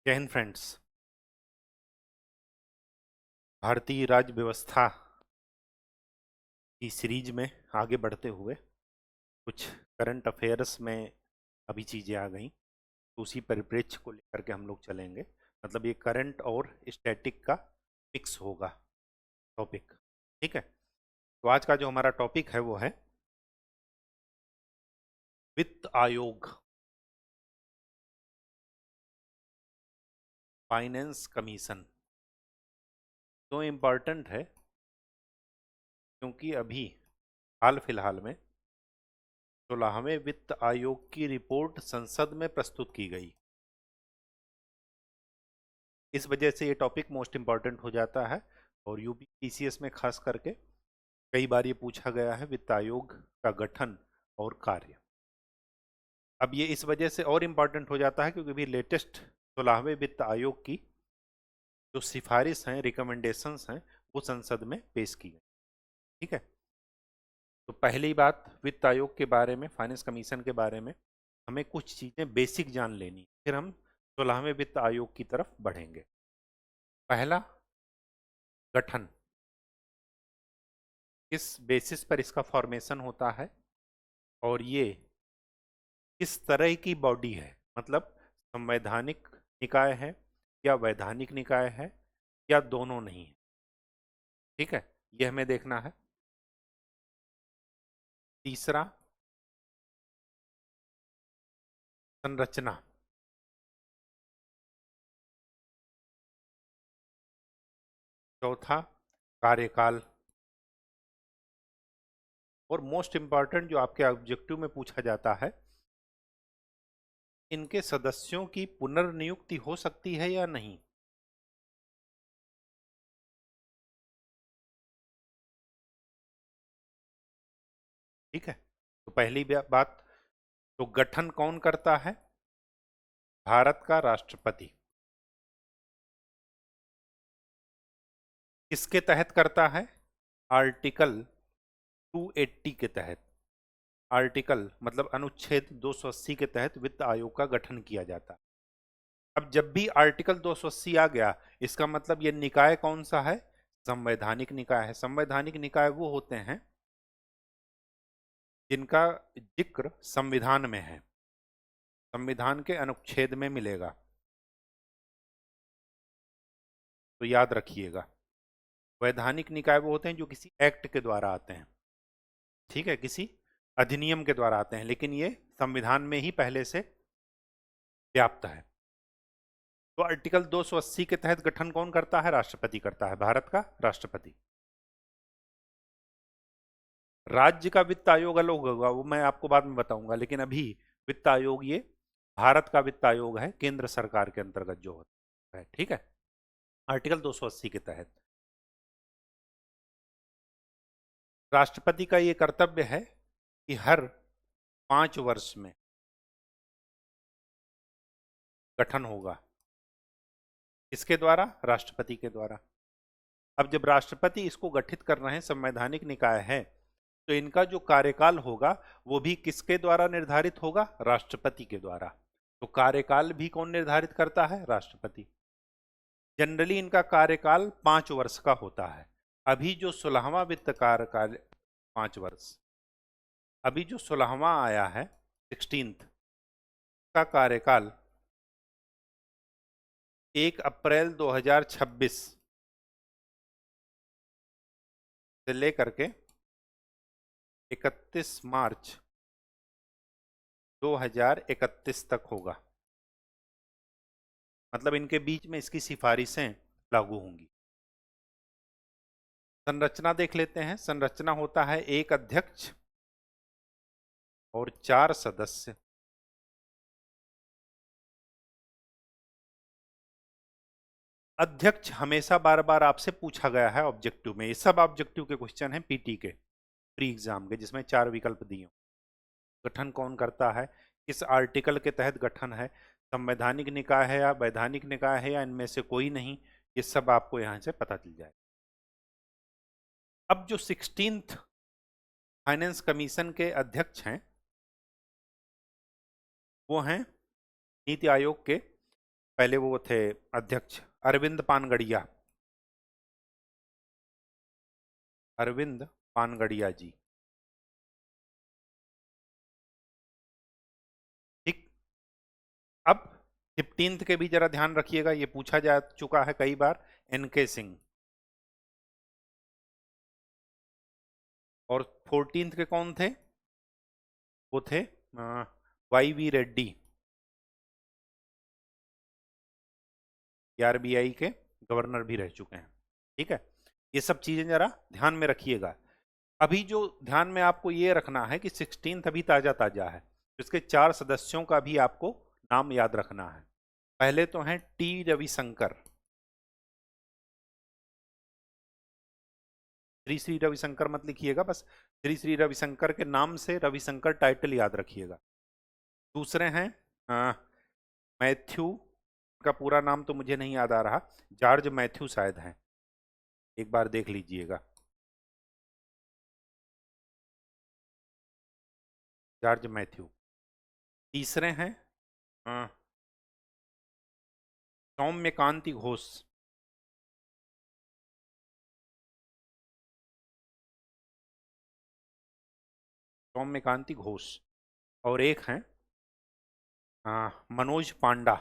जय हिंद फ्रेंड्स। भारतीय राज्य व्यवस्था की सीरीज में आगे बढ़ते हुए कुछ करंट अफेयर्स में अभी चीज़ें आ गई, तो उसी परिप्रेक्ष्य को लेकर के हम लोग चलेंगे। मतलब ये करंट और स्टैटिक का मिक्स होगा टॉपिक। ठीक है, तो आज का जो हमारा टॉपिक है वो है वित्त आयोग, फाइनेंस कमीशन। तो इम्पॉर्टेंट है क्योंकि अभी हाल फिलहाल में 16वें वित्त आयोग की रिपोर्ट संसद में प्रस्तुत की गई। इस वजह से ये टॉपिक मोस्ट इम्पॉर्टेंट हो जाता है और यूपी पीसीएस में खास करके कई बार ये पूछा गया है वित्त आयोग का गठन और कार्य। अब ये इस वजह से और इम्पॉर्टेंट हो जाता है क्योंकि भी लेटेस्ट 16वें वित्त आयोग की जो सिफारिश हैं, रिकमेंडेशंस हैं, वो संसद में पेश की गई। ठीक है, तो पहली बात वित्त आयोग के बारे में, फाइनेंस कमीशन के बारे में हमें कुछ चीज़ें बेसिक जान लेनी, फिर हम 16वें वित्त आयोग की तरफ बढ़ेंगे। पहला, गठन। किस बेसिस पर इसका फॉर्मेशन होता है और ये किस तरह की बॉडी है, मतलब संवैधानिक निकाय है या वैधानिक निकाय है या दोनों नहीं है। ठीक है, ये हमें देखना है। तीसरा, संरचना। चौथा, कार्यकाल। और मोस्ट इंपॉर्टेंट जो आपके ऑब्जेक्टिव में पूछा जाता है, इनके सदस्यों की पुनर्नियुक्ति हो सकती है या नहीं। ठीक है, तो पहली बात, तो गठन कौन करता है? भारत का राष्ट्रपति। किसके तहत करता है? आर्टिकल 280 के तहत। आर्टिकल मतलब अनुच्छेद 280 के तहत वित्त आयोग का गठन किया जाता है। अब जब भी आर्टिकल 280 आ गया, इसका मतलब ये निकाय कौन सा है? संवैधानिक निकाय है। संवैधानिक निकाय वो होते हैं जिनका जिक्र संविधान में है, संविधान के अनुच्छेद में मिलेगा, तो याद रखिएगा। वैधानिक निकाय वो होते हैं जो किसी एक्ट के द्वारा आते हैं, ठीक है, किसी अधिनियम के द्वारा आते हैं, लेकिन ये संविधान में ही पहले से व्याप्त है। तो आर्टिकल 280 के तहत गठन कौन करता है? राष्ट्रपति करता है, भारत का राष्ट्रपति। राज्य का वित्त आयोग अलग होगा, वो मैं आपको बाद में बताऊंगा, लेकिन अभी वित्त आयोग ये भारत का वित्त आयोग है, केंद्र सरकार के अंतर्गत जो होता है। ठीक है, आर्टिकल 280 के तहत राष्ट्रपति का ये कर्तव्य है कि हर 5 वर्ष में गठन होगा। किसके द्वारा? राष्ट्रपति के द्वारा। अब जब राष्ट्रपति इसको गठित कर रहे हैं, संवैधानिक निकाय है, तो इनका जो कार्यकाल होगा वो भी किसके द्वारा निर्धारित होगा? राष्ट्रपति के द्वारा। तो कार्यकाल भी कौन निर्धारित करता है? राष्ट्रपति। जनरली इनका कार्यकाल 5 वर्ष का होता है। अभी जो 16वां वित्त कार्यकाल 5 वर्ष, अभी जो 16वां आया है 16th का कार्यकाल 1 अप्रैल 2026 से लेकर के 31 मार्च 2031 तक होगा। मतलब इनके बीच में इसकी सिफारिशें लागू होंगी। संरचना देख लेते हैं। संरचना होता है एक अध्यक्ष और 4 सदस्य। अध्यक्ष हमेशा बार बार आपसे पूछा गया है ऑब्जेक्टिव में, ये सब ऑब्जेक्टिव के क्वेश्चन हैं पीटी के, प्री एग्जाम के, जिसमें 4 विकल्प दिए। गठन कौन करता है, किस आर्टिकल के तहत गठन है, संवैधानिक निकाय है या वैधानिक निकाय है या इनमें से कोई नहीं, ये सब आपको यहां से पता चल जाए। अब जो 16th फाइनेंस कमीशन के अध्यक्ष हैं वो हैं नीति आयोग के पहले वो थे अध्यक्ष अरविंद पानगड़िया, अरविंद पानगड़िया जी। ठीक। अब 15th के भी जरा ध्यान रखिएगा, ये पूछा जा चुका है कई बार, एनके सिंह। और 14th के कौन थे? वो थे वाई वी रेड्डी, आरबीआई के गवर्नर भी रह चुके हैं। ठीक है, ये सब चीजें जरा ध्यान में रखिएगा। अभी जो ध्यान में आपको ये रखना है कि 16th अभी ताजा ताजा है, तो इसके 4 सदस्यों का भी आपको नाम याद रखना है। पहले तो हैं टी रविशंकर, श्री श्री रविशंकर मत लिखिएगा, बस श्री श्री रविशंकर के नाम से रविशंकर टाइटल याद रखिएगा। दूसरे हैं मैथ्यू, का पूरा नाम तो मुझे नहीं याद आ रहा, जॉर्ज मैथ्यू शायद हैं, एक बार देख लीजिएगा, जॉर्ज मैथ्यू। तीसरे हैं सौम्यकांति घोष, सौम्यकांति घोष। और एक हैं मनोज पांडा।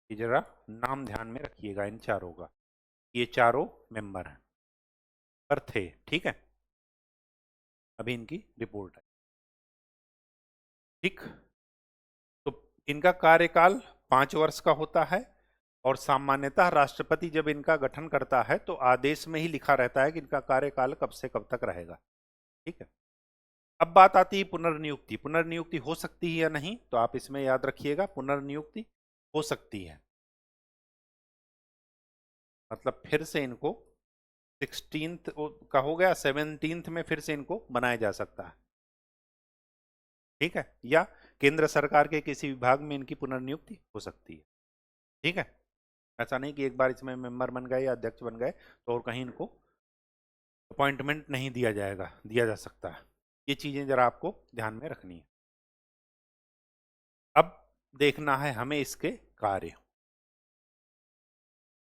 ये जरा नाम ध्यान में रखिएगा इन चारों का, ये चारों मेंबर हैं पर थे। ठीक है, अभी इनकी रिपोर्ट है। ठीक, तो इनका कार्यकाल 5 वर्ष का होता है, और सामान्यतः राष्ट्रपति जब इनका गठन करता है तो आदेश में ही लिखा रहता है कि इनका कार्यकाल कब से कब तक रहेगा। ठीक है, अब बात आती है पुनर्नियुक्ति। पुनर्नियुक्ति हो सकती है या नहीं, तो आप इसमें याद रखिएगा, पुनर्नियुक्ति हो सकती है, मतलब फिर से इनको 16th का हो गया, 17th में फिर से इनको बनाया जा सकता है। ठीक है, या केंद्र सरकार के किसी विभाग में इनकी पुनर्नियुक्ति हो सकती है। ठीक है, ऐसा नहीं कि एक बार इसमें मेंबर बन गए या अध्यक्ष बन गए तो और कहीं इनको अपॉइंटमेंट नहीं दिया जाएगा, दिया जा सकता है। ये चीजें जरा आपको ध्यान में रखनी है। अब देखना है हमें इसके कार्य,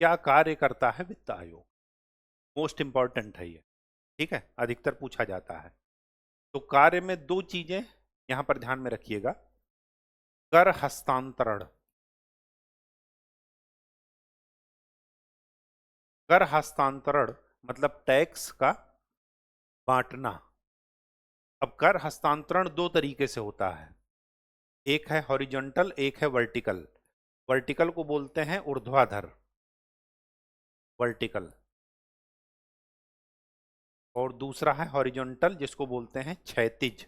क्या कार्य करता है वित्त आयोग, मोस्ट इंपॉर्टेंट है ये। ठीक है, अधिकतर पूछा जाता है। तो कार्य में 2 चीजें यहां पर ध्यान में रखिएगा। कर हस्तांतरण, कर हस्तांतरण मतलब टैक्स का बांटना। अब कर हस्तांतरण 2 तरीके से होता है, एक है हॉरिजॉन्टल, एक है वर्टिकल। वर्टिकल को बोलते हैं ऊर्ध्वाधर, वर्टिकल, और दूसरा है हॉरिजॉन्टल जिसको बोलते हैं क्षैतिज।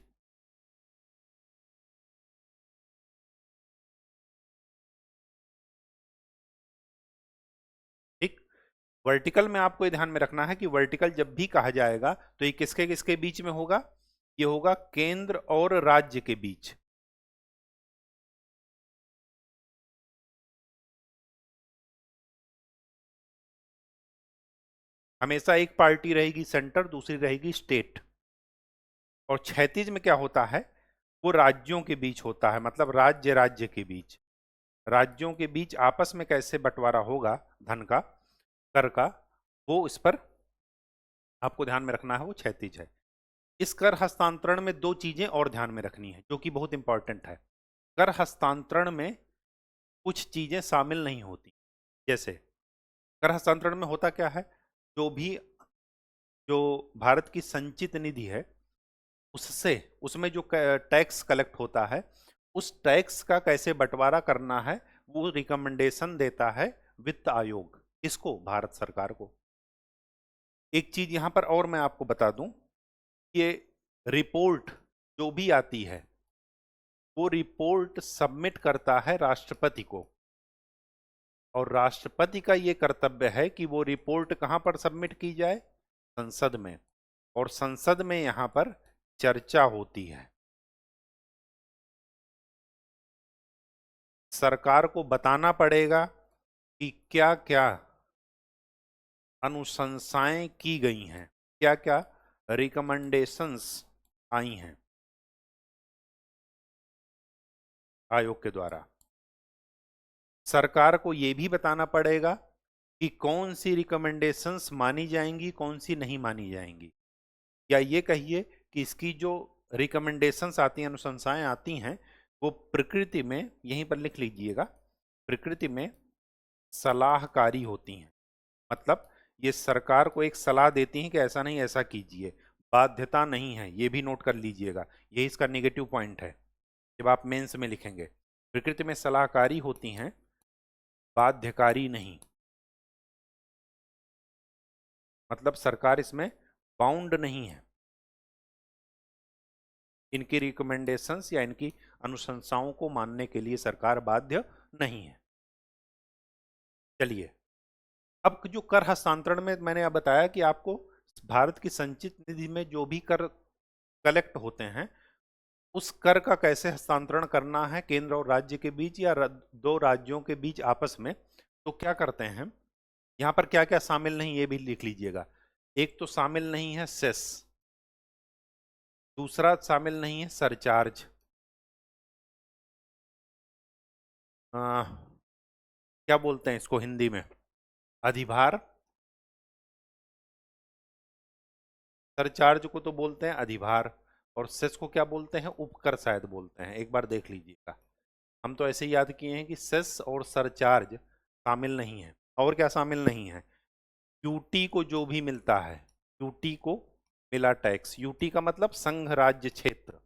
ठीक, वर्टिकल में आपको ये ध्यान में रखना है कि वर्टिकल जब भी कहा जाएगा तो ये किसके किसके बीच में होगा? ये होगा केंद्र और राज्य के बीच। हमेशा एक पार्टी रहेगी सेंटर, दूसरी रहेगी स्टेट। और क्षैतिज में क्या होता है, वो राज्यों के बीच होता है, मतलब राज्य राज्य के बीच, राज्यों के बीच आपस में कैसे बंटवारा होगा धन का, कर का, वो इस पर आपको ध्यान में रखना है, वो क्षैतिज है। इस कर हस्तांतरण में 2 चीजें और ध्यान में रखनी है जो कि बहुत इंपॉर्टेंट है। कर हस्तांतरण में कुछ चीजें शामिल नहीं होती। जैसे कर हस्तांतरण में होता क्या है, जो भी जो भारत की संचित निधि है उससे, उसमें जो टैक्स कलेक्ट होता है, उस टैक्स का कैसे बंटवारा करना है वो रिकमेंडेशन देता है वित्त आयोग। इसको, भारत सरकार को। एक चीज यहां पर और मैं आपको बता दूं, ये रिपोर्ट जो भी आती है वो रिपोर्ट सबमिट करता है राष्ट्रपति को, और राष्ट्रपति का ये कर्तव्य है कि वो रिपोर्ट कहां पर सबमिट की जाए? संसद में। और संसद में यहां पर चर्चा होती है, सरकार को बताना पड़ेगा कि क्या क्या अनुशंसाएं की गई हैं, क्या क्या रिकमेंडेशंस आई हैं। आयोग के द्वारा। सरकार को यह भी बताना पड़ेगा कि कौन सी रिकमेंडेशंस मानी जाएंगी, कौन सी नहीं मानी जाएंगी। या ये कहिए कि इसकी जो रिकमेंडेशंस आती हैं, अनुशंसाएं आती हैं, वो प्रकृति में, यहीं पर लिख लीजिएगा, प्रकृति में सलाहकारी होती हैं। मतलब ये सरकार को एक सलाह देती हैं कि ऐसा नहीं ऐसा कीजिए, बाध्यता नहीं है। ये भी नोट कर लीजिएगा, यही इसका नेगेटिव पॉइंट है जब आप मेंस में लिखेंगे। प्रकृति में सलाहकारी होती हैं, बाध्यकारी नहीं। मतलब सरकार इसमें बाउंड नहीं है, इनकी रिकमेंडेशंस या इनकी अनुशंसाओं को मानने के लिए सरकार बाध्य नहीं है। चलिए, अब जो कर हस्तांतरण में मैंने अब बताया कि आपको भारत की संचित निधि में जो भी कर कलेक्ट होते हैं, उस कर का कैसे हस्तांतरण करना है केंद्र और राज्य के बीच या दो राज्यों के बीच आपस में, तो क्या करते हैं। यहां पर क्या क्या शामिल नहीं ये भी लिख लीजिएगा। एक तो शामिल नहीं है सेस, दूसरा शामिल नहीं है सरचार्ज, क्या बोलते हैं इसको हिंदी में, अधिभार। सरचार्ज को तो बोलते हैं अधिभार, और सेस को क्या बोलते हैं, उपकर शायद बोलते हैं, एक बार देख लीजिएगा। हम तो ऐसे ही याद किए हैं कि सेस और सरचार्ज शामिल नहीं है। और क्या शामिल नहीं है, यूटी को जो भी मिलता है, यूटी को मिला टैक्स, यूटी का मतलब संघ राज्य क्षेत्र,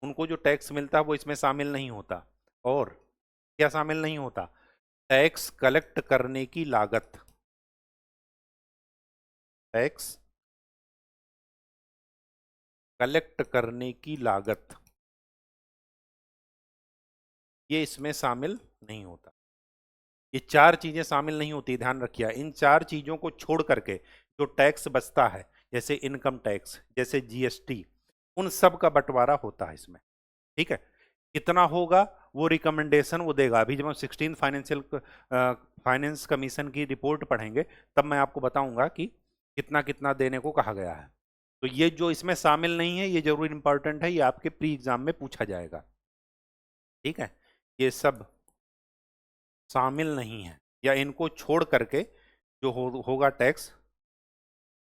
उनको जो टैक्स मिलता है वो इसमें शामिल नहीं होता। और क्या शामिल नहीं होता, टैक्स कलेक्ट करने की लागत, टैक्स कलेक्ट करने की लागत, ये इसमें शामिल नहीं होता। ये चार चीजें शामिल नहीं होती, ध्यान रखिए। इन चार चीजों को छोड़ करके जो टैक्स बचता है, जैसे इनकम टैक्स, जैसे जीएसटी, उन सब का बंटवारा होता है इसमें। ठीक है, कितना होगा वो रिकमेंडेशन वो देगा। अभी जब हम 16 फाइनेंस कमीशन की रिपोर्ट पढ़ेंगे तब मैं आपको बताऊंगा कि कितना कितना देने को कहा गया है। तो ये जो इसमें शामिल नहीं है, ये जरूर इंपॉर्टेंट है, ये आपके प्री एग्जाम में पूछा जाएगा। ठीक है, ये सब शामिल नहीं है, या इनको छोड़ करके जो होगा टैक्स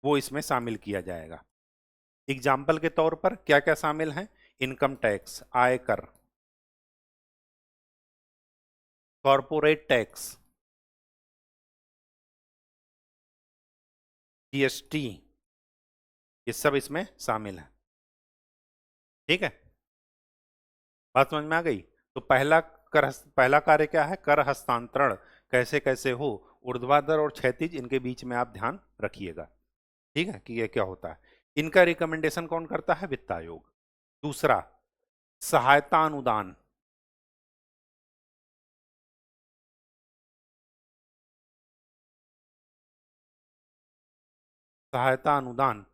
वो इसमें शामिल किया जाएगा। एग्जाम्पल के तौर पर क्या क्या शामिल है, इनकम टैक्स, आयकर, कॉरपोरेट टैक्स, जीएसटी, ये सब इसमें शामिल है। ठीक है, बात समझ में आ गई। तो पहला कार्य क्या है, कर हस्तांतरण कैसे कैसे हो, ऊर्ध्वाधर और क्षैतिज, इनके बीच में आप ध्यान रखिएगा। ठीक है, कि ये क्या होता है। इनका रिकमेंडेशन कौन करता है, वित्त आयोग। दूसरा, सहायता अनुदान, सहायता अनुदान,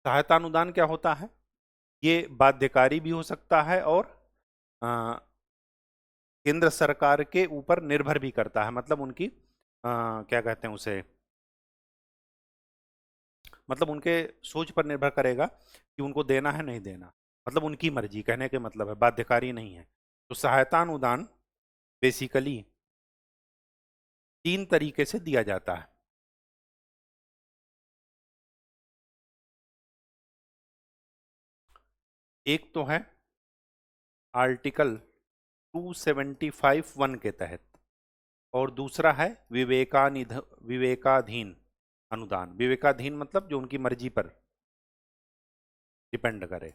सहायता अनुदान क्या होता है, ये बाध्यकारी भी हो सकता है और केंद्र सरकार के ऊपर निर्भर भी करता है। मतलब उनकी क्या कहते हैं उसे, मतलब उनके सोच पर निर्भर करेगा कि उनको देना है नहीं देना, मतलब उनकी मर्जी, कहने के मतलब है, बाध्यकारी नहीं है। तो सहायता अनुदान बेसिकली तीन तरीके से दिया जाता है। एक तो है आर्टिकल 275(1) के तहत, और दूसरा है विवेकाधीन अनुदान। विवेकाधीन मतलब जो उनकी मर्जी पर डिपेंड करे।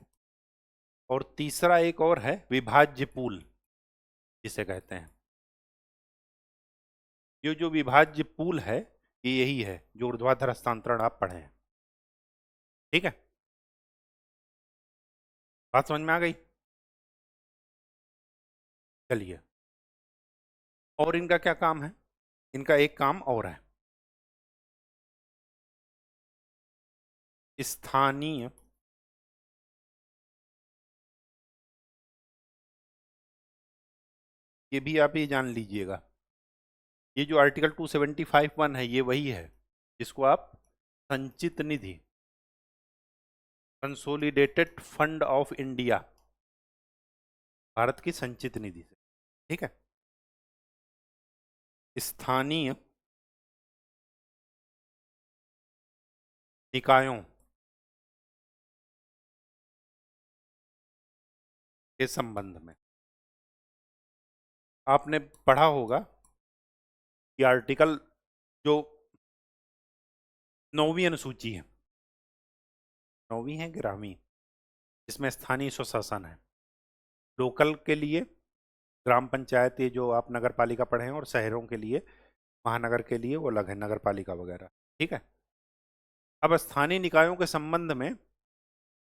और तीसरा एक और है विभाज्य पूल जिसे कहते हैं। ये जो विभाज्य पूल है, ये यही है जो ऊर्ध्वाधर हस्तांतरण आप पढ़े हैं। ठीक है, बात समझ में आ गई। चलिए, और इनका क्या काम है, इनका एक काम और है, स्थानीय ये भी आप ये जान लीजिएगा। ये जो आर्टिकल 275(1) है, ये वही है जिसको आप संचित निधि, consolidated fund of India, Bharat की संचित निधि से। ठीक है। स्थानीय निकायों के संबंध में आपने पढ़ा होगा कि आर्टिकल जो 9वीं अनुसूची है, 9वीं है 11वीं, इसमें स्थानीय स्वशासन है। लोकल के लिए ग्राम पंचायत, ये जो आप नगर पालिका पढ़े हैं, और शहरों के लिए, महानगर के लिए वो अलग है, नगर पालिका वगैरह। ठीक है। अब स्थानीय निकायों के संबंध में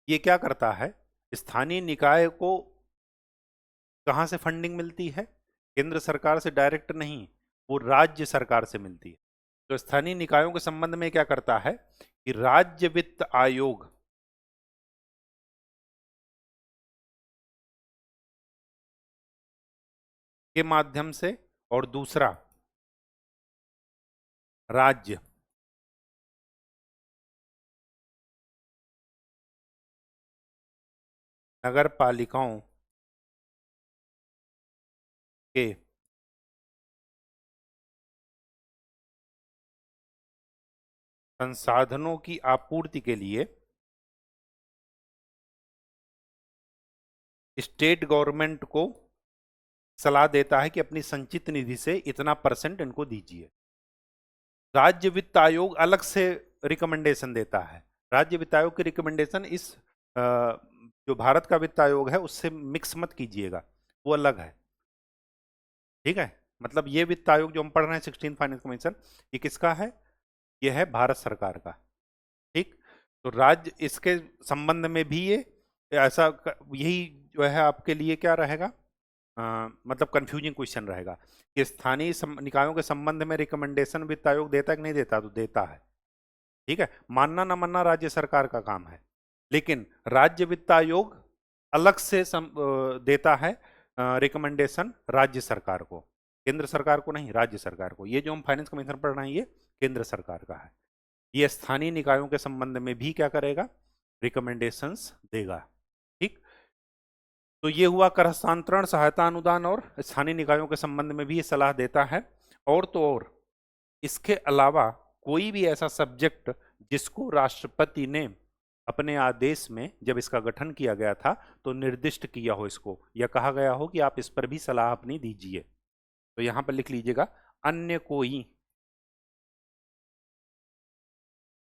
ये क्या करता है, स्थानीय निकाय को कहाँ से फंडिंग मिलती है? केंद्र सरकार से डायरेक्ट नहीं, वो राज्य सरकार से मिलती है। तो स्थानीय निकायों के संबंध में क्या करता है कि राज्य वित्त आयोग के माध्यम से, और दूसरा राज्य नगर पालिकाओं के संसाधनों की आपूर्ति के लिए स्टेट गवर्नमेंट को सलाह देता है कि अपनी संचित निधि से इतना परसेंट इनको दीजिए। राज्य वित्त आयोग अलग से रिकमेंडेशन देता है। राज्य वित्त आयोग की रिकमेंडेशन इस जो भारत का वित्त आयोग है उससे मिक्स मत कीजिएगा, वो अलग है। ठीक है। मतलब ये वित्त आयोग जो हम पढ़ रहे हैं, 16th फाइनेंस कमीशन, ये किसका है? ये है भारत सरकार का। ठीक। तो राज्य इसके संबंध में भी ये ऐसा यही जो है आपके लिए क्या रहेगा, मतलब कंफ्यूजिंग क्वेश्चन रहेगा कि स्थानीय निकायों के संबंध में रिकमेंडेशन वित्त आयोग देता है कि नहीं देता? तो देता है। ठीक है। मानना ना मानना राज्य सरकार का काम है, लेकिन राज्य वित्त आयोग अलग से देता है रिकमेंडेशन राज्य सरकार को, केंद्र सरकार को नहीं, राज्य सरकार को। ये जो हम फाइनेंस कमीशन पढ़ रहे हैं ये केंद्र सरकार का है। ये स्थानीय निकायों के संबंध में भी क्या करेगा? रिकमेंडेशंस देगा। ठीक। तो ये हुआ कर हस्तांतरण, सहायता अनुदान, और स्थानीय निकायों के संबंध में भी ये सलाह देता है। और तो और इसके अलावा कोई भी ऐसा सब्जेक्ट जिसको राष्ट्रपति ने अपने आदेश में, जब इसका गठन किया गया था, तो निर्दिष्ट किया हो इसको, या कहा गया हो कि आप इस पर भी सलाह अपनी दीजिए, तो यहां पर लिख लीजिएगा अन्य कोई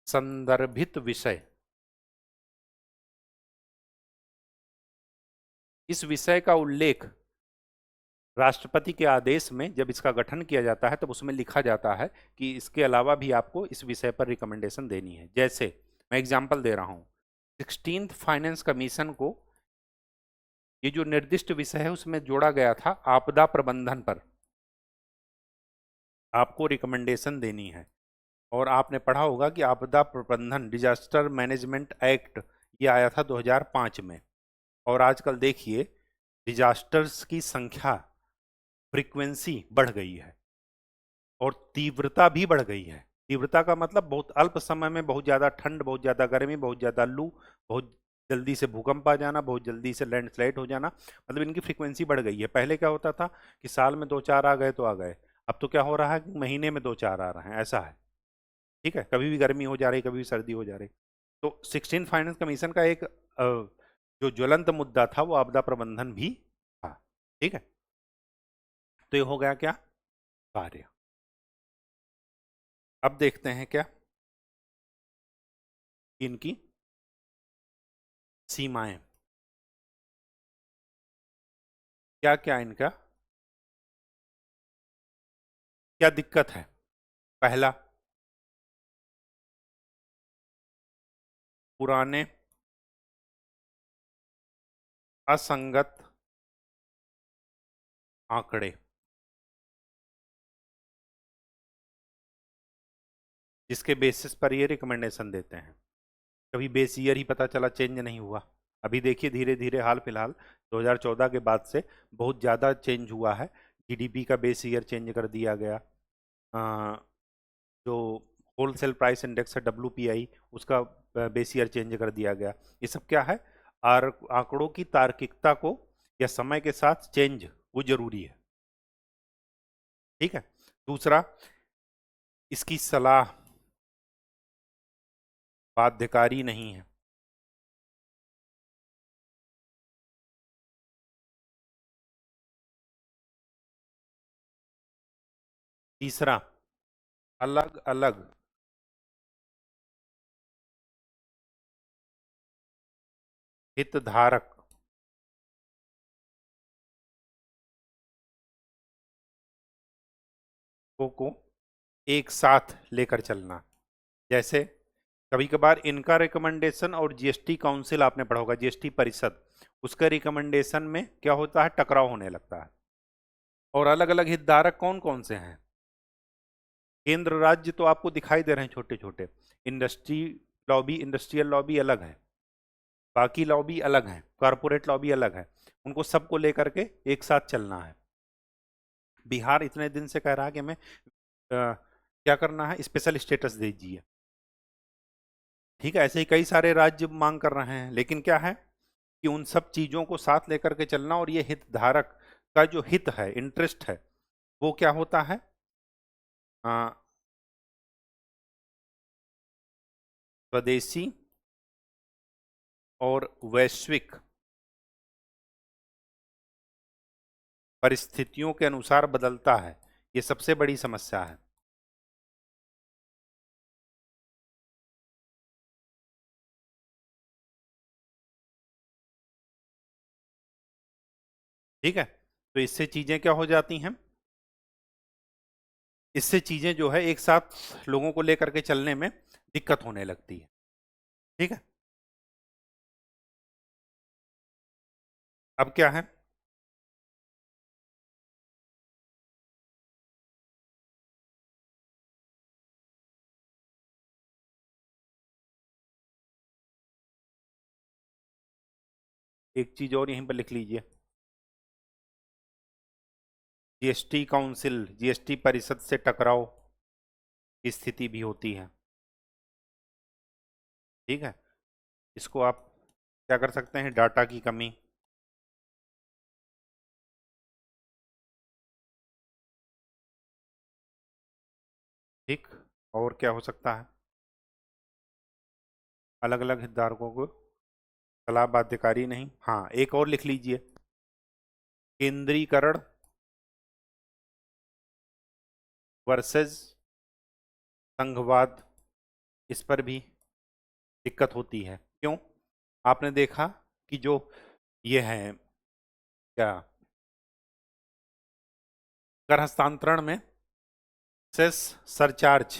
संदर्भित विषय। इस विषय का उल्लेख राष्ट्रपति के आदेश में जब इसका गठन किया जाता है तब उसमें लिखा जाता है कि इसके अलावा भी आपको इस विषय पर रिकमेंडेशन देनी है। जैसे मैं एग्जांपल दे रहा हूं, 16th फाइनेंस कमीशन को ये जो निर्दिष्ट विषय है उसमें जोड़ा गया था आपदा प्रबंधन पर आपको रिकमेंडेशन देनी है। और आपने पढ़ा होगा कि आपदा प्रबंधन, डिजास्टर मैनेजमेंट एक्ट, ये आया था 2005 में। और आजकल देखिए डिजास्टर्स की संख्या, फ्रीक्वेंसी बढ़ गई है और तीव्रता भी बढ़ गई है। तीव्रता का मतलब बहुत अल्प समय में बहुत ज़्यादा ठंड, बहुत ज़्यादा गर्मी, बहुत ज़्यादा लू, बहुत जल्दी से भूकंप आ जाना, बहुत जल्दी से लैंडस्लाइड हो जाना, मतलब इनकी फ्रीक्वेंसी बढ़ गई है। पहले क्या होता था कि साल में 2-4 आ गए तो आ गए, अब तो क्या हो रहा है कि महीने में 2-4 आ रहे हैं, ऐसा है। ठीक है। कभी भी गर्मी हो जा रही, कभी भी सर्दी हो जा रही। तो 16 फाइनेंस कमीशन का एक जो ज्वलंत मुद्दा था वो आपदा प्रबंधन भी था। ठीक है। तो ये हो गया क्या? कार्य। अब देखते हैं क्या इनकी सीमाएं, क्या क्या इनका क्या दिक्कत है। पहला, पुराने असंगत आंकड़े, जिसके बेसिस पर ये रिकमेंडेशन देते हैं। कभी बेस ईयर ही पता चला चेंज नहीं हुआ। अभी देखिए धीरे धीरे हाल फिलहाल 2014 के बाद से बहुत ज़्यादा चेंज हुआ है। जीडीपी का बेस ईयर चेंज कर दिया गया, जो होलसेल प्राइस इंडेक्स है डब्ल्यूपीआई, उसका बेस ईयर चेंज कर दिया गया। ये सब क्या है? आंकड़ों की तार्किकता को या समय के साथ चेंज, वो जरूरी है। ठीक है। दूसरा, इसकी सलाह बाध्यकारी नहीं है। तीसरा, अलग अलग हितधारक को एक साथ लेकर चलना। जैसे कभी कभार इनका रिकमेंडेशन और जीएसटी काउंसिल, आपने पढ़ा होगा जीएसटी परिषद, उसका रिकमेंडेशन में क्या होता है, टकराव होने लगता है। और अलग अलग हितधारक कौन कौन से हैं? केंद्र राज्य तो आपको दिखाई दे रहे हैं छोटे छोटे। इंडस्ट्री लॉबी, इंडस्ट्रियल लॉबी अलग है, बाकी लॉबी अलग है, कॉरपोरेट लॉबी अलग है। उनको सबको लेकर के एक साथ चलना है। बिहार इतने दिन से कह रहा है कि हमें क्या करना है, स्पेशल स्टेटस दीजिए। ठीक है, ऐसे ही कई सारे राज्य मांग कर रहे हैं, लेकिन क्या है कि उन सब चीजों को साथ लेकर के चलना, और ये हितधारक का जो हित है, इंटरेस्ट है, वो क्या होता है, अ, स्वदेशी और वैश्विक परिस्थितियों के अनुसार बदलता है। ये सबसे बड़ी समस्या है। ठीक है, तो इससे चीजें क्या हो जाती हैं, इससे चीजें जो है एक साथ लोगों को लेकर के चलने में दिक्कत होने लगती है। ठीक है, अब क्या है, एक चीज और यहीं पर लिख लीजिए, जीएसटी काउंसिल, जीएसटी परिषद से टकराव की स्थिति भी होती है। ठीक है, इसको आप क्या कर सकते हैं, डाटा की कमी। ठीक, और क्या हो सकता है, अलग अलग हितधारकों को सलाह बाध्यकारी नहीं। हाँ, एक और लिख लीजिए, केंद्रीकरण वर्सेस संघवाद, इस पर भी दिक्कत होती है। क्यों? आपने देखा कि जो ये है क्या, कर हस्तांतरण में सेस सरचार्ज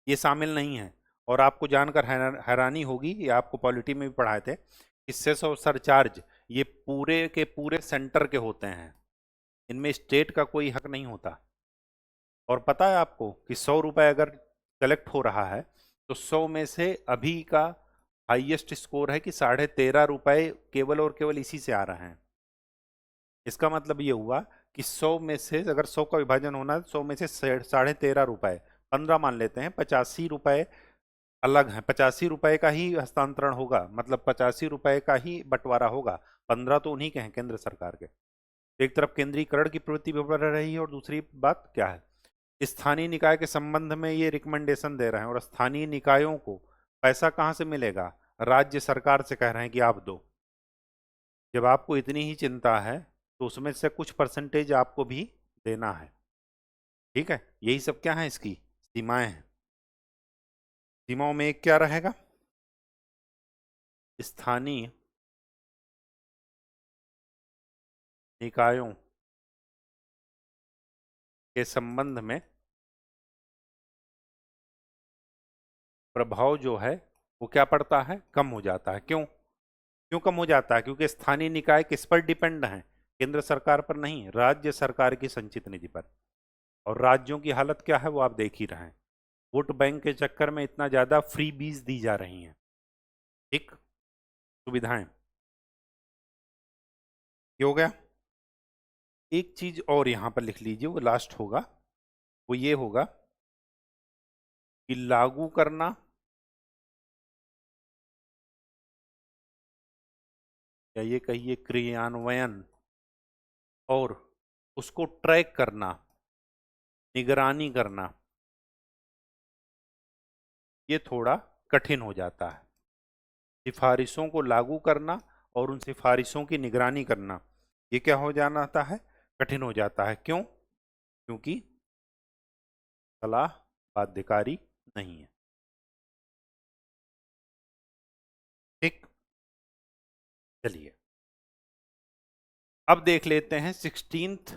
ये शामिल नहीं है। और आपको जानकर हैरानी होगी, ये आपको पॉलिटी में भी पढ़ाए थे कि सेस और सरचार्ज ये पूरे के पूरे सेंटर के होते हैं, इनमें स्टेट का कोई हक नहीं होता। और पता है आपको कि 100 रुपए अगर कलेक्ट हो रहा है, तो 100 में से अभी का हाईएस्ट स्कोर है कि 13.5 रुपए केवल और केवल इसी से आ रहे हैं। इसका मतलब ये हुआ कि 100 में से अगर 100 का विभाजन होना है, 100 में से 13.5 रुपए, 15 मान लेते हैं, 85 रुपए अलग है, 85 रुपए का ही हस्तांतरण होगा, मतलब 85 रुपए का ही बंटवारा होगा। 15 तो उन्हीं के हैं, केंद्र सरकार के। एक तरफ केंद्रीकरण की प्रवृत्ति भी बढ़ रही है, और दूसरी बात क्या है, स्थानीय निकाय के संबंध में ये रिकमेंडेशन दे रहे हैं, और स्थानीय निकायों को पैसा कहाँ से मिलेगा, राज्य सरकार से कह रहे हैं कि आप दो। जब आपको इतनी ही चिंता है, तो उसमें से कुछ परसेंटेज आपको भी देना है। ठीक है, यही सब क्या है, इसकी सीमाएं हैं। सीमाओं में एक क्या रहेगा, स्थानीय निकायों के संबंध में प्रभाव जो है वो क्या पड़ता है, कम हो जाता है। क्यों? क्यों कम हो जाता है? क्योंकि स्थानीय निकाय किस पर डिपेंड है, केंद्र सरकार पर नहीं, राज्य सरकार की संचित निधि पर। और राज्यों की हालत क्या है वो आप देख ही रहे हैं, वोट बैंक के चक्कर में इतना ज्यादा फ्री बीज दी जा रही हैं, ठीक, सुविधाएं। ये हो गया। एक चीज और यहां पर लिख लीजिए, वो लास्ट होगा, वो ये होगा कि लागू करना या ये कहिए क्रियान्वयन और उसको ट्रैक करना, निगरानी करना, ये थोड़ा कठिन हो जाता है। सिफारिशों को लागू करना और उन सिफारिशों की निगरानी करना, ये क्या हो जाता है, कठिन हो जाता है। क्यों? क्योंकि सलाह बाध्यकारी नहीं है। ठीक, चलिए अब देख लेते हैं 16th